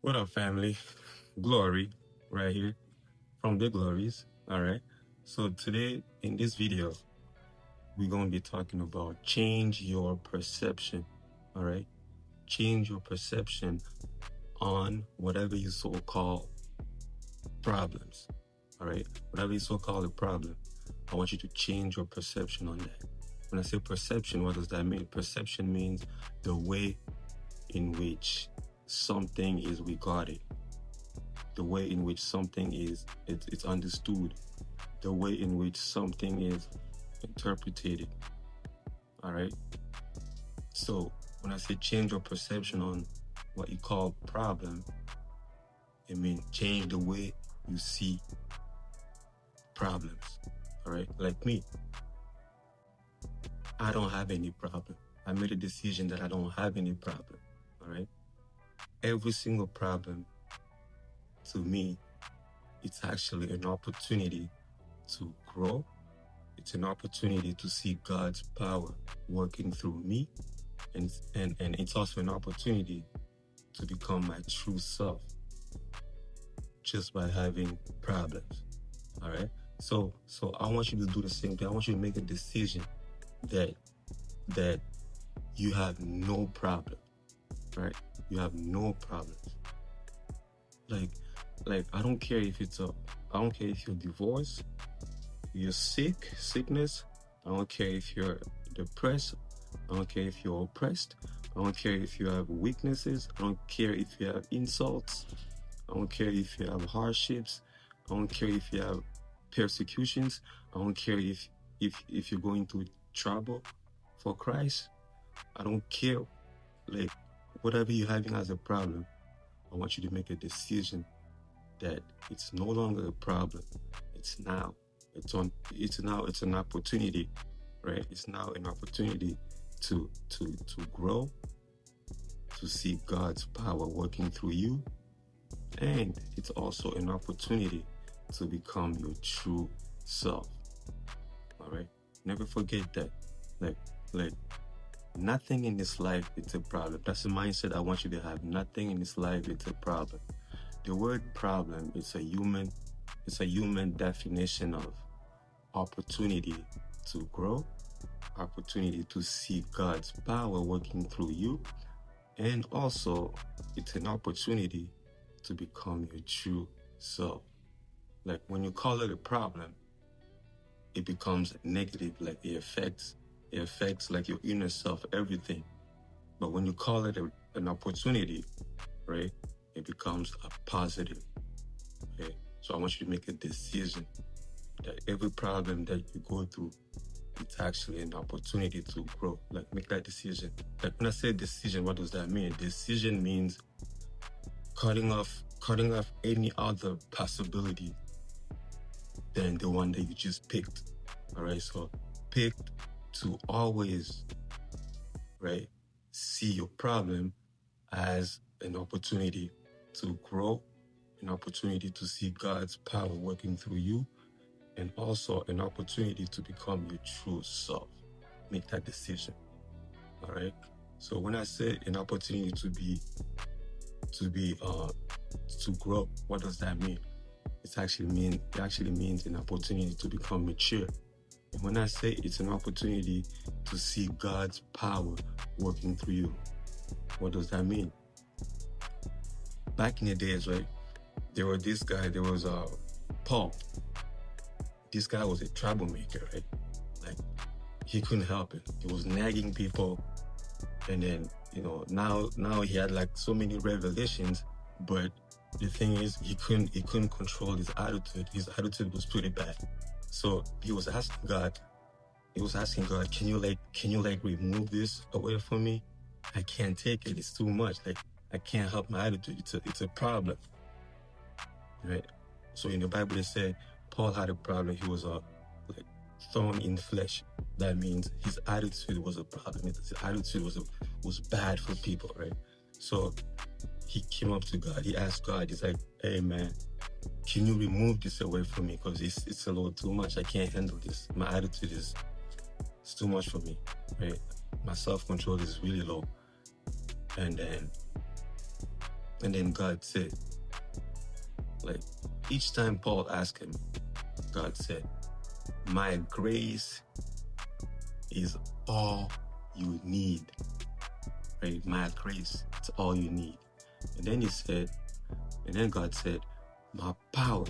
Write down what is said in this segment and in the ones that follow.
What up, family? Glory, right here from the Glories. All right. So, today in this video, we're going to be talking about change your perception. All right. Change your perception on whatever you so call problems. All right. Whatever you so call a problem, I want you to change your perception on that. When I say perception, what does that mean? Perception means the way in which something is regarded, the way in which something is it's understood, the way in which something is interpreted. All right. So when I say change your perception on what you call problem, it means change the way you see problems. All right. Like me, I don't have any problem. I made a decision that I don't have any problem. All right. Every single problem, to me, it's actually an opportunity to grow. It's an opportunity to see God's power working through me. And it's also an opportunity to become my true self just by having problems. All right. So I want you to do the same thing. I want you to make a decision that you have no problem. Right? You have no problems. Like I don't care if you're divorced, you're sickness. I don't care if you're depressed. I don't care if you're oppressed. I don't care if you have weaknesses. I don't care if you have insults. I don't care if you have hardships. I don't care if you have persecutions. I don't care if you're going through trouble for Christ. I don't care. Like, whatever you're having as a problem, I want you to make a decision that it's no longer a problem. It's now. It's an opportunity, right? It's now an opportunity to grow, to see God's power working through you, and it's also an opportunity to become your true self. All right? Never forget that. Like nothing in this life is a problem. That's the mindset I want you to have. Nothing in this life is a problem. The word problem is a human definition of opportunity to grow, opportunity to see God's power working through you, and also it's an opportunity to become your true self. Like when you call it a problem, it becomes negative, like it affects like your inner self, everything. But when you call it an opportunity, right, it becomes a positive. Okay, so I want you to make a decision that every problem that you go through, it's actually an opportunity to grow. Like, make that decision. Like, when I say decision, what does that mean? Decision means cutting off any other possibility than the one that you just picked. All right, so pick to always, right, see your problem as an opportunity to grow, an opportunity to see God's power working through you, and also an opportunity to become your true self. Make that decision. All right. So when I say an opportunity to grow, what does that mean? It actually means an opportunity to become mature. And when I say it's an opportunity to see God's power working through you, what does that mean? Back in the days, right, there was Paul. This guy was a troublemaker, right? Like, he couldn't help it. He was nagging people, and then, now he had like so many revelations, but the thing is, he couldn't control his attitude. His attitude was pretty bad. So he was asking God, can you remove this away from me? I can't take it. It's too much. Like, I can't help my attitude. It's a problem. Right? So in the Bible, it said Paul had a problem. He was like thorn in flesh. That means his attitude was a problem. His attitude was bad for people, right? So he came up to God. He asked God. He's like, "Hey, man, can you remove this away from me? Because it's a little too much. I can't handle this. My attitude is too much for me, right? My self-control is really low." And then And then God said, like, each time Paul asked him, God said, my grace is all you need. Right? My grace, it's all you need. And then he said, and then God said, my power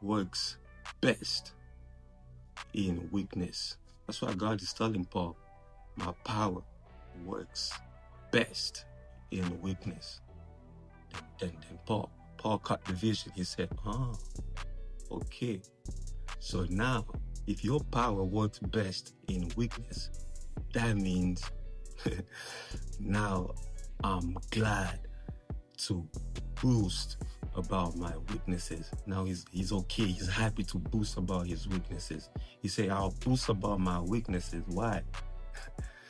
works best in weakness. That's why God is telling Paul, my power works best in weakness. Then Paul caught the vision. He said, okay. So now, if your power works best in weakness, that means now I'm glad to boast about my weaknesses. Now he's okay. He's happy to boast about his weaknesses. He said, I'll boast about my weaknesses. Why?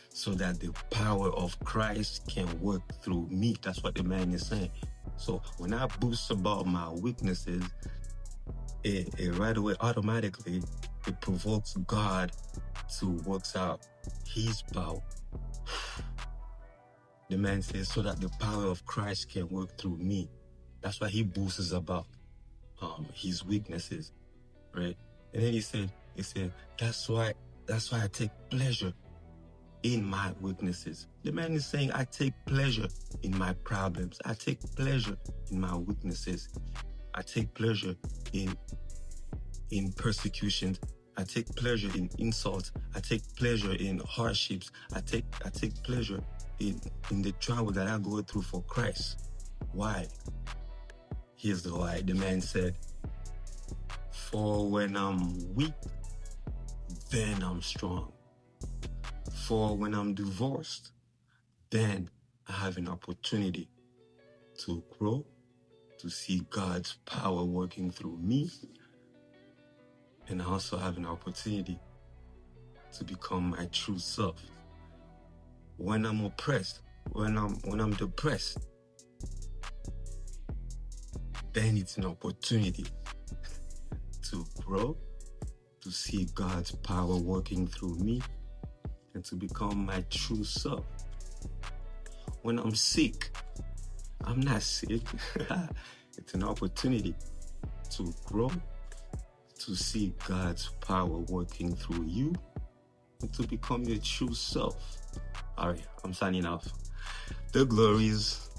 So that the power of Christ can work through me. That's what the man is saying. So when I boast about my weaknesses, it right away, automatically, it provokes God to work out his power. The man says, so that the power of Christ can work through me. That's why he boasts about his weaknesses, right? And then he said, that's why I take pleasure in my weaknesses. The man is saying, I take pleasure in my problems. I take pleasure in my weaknesses. I take pleasure in persecutions. I take pleasure in insults. I take pleasure in hardships. I take pleasure in the trial that I go through for Christ. Why? Here's the why. The man said, for when I'm weak, then I'm strong. For when I'm divorced, then I have an opportunity to grow, to see God's power working through me, and I also have an opportunity to become my true self. When I'm oppressed, when I'm depressed, then it's an opportunity to grow, to see God's power working through me, and to become my true self. When I'm sick, I'm not sick. It's an opportunity to grow, to see God's power working through you, and to become your true self. All right, I'm signing off. The glories.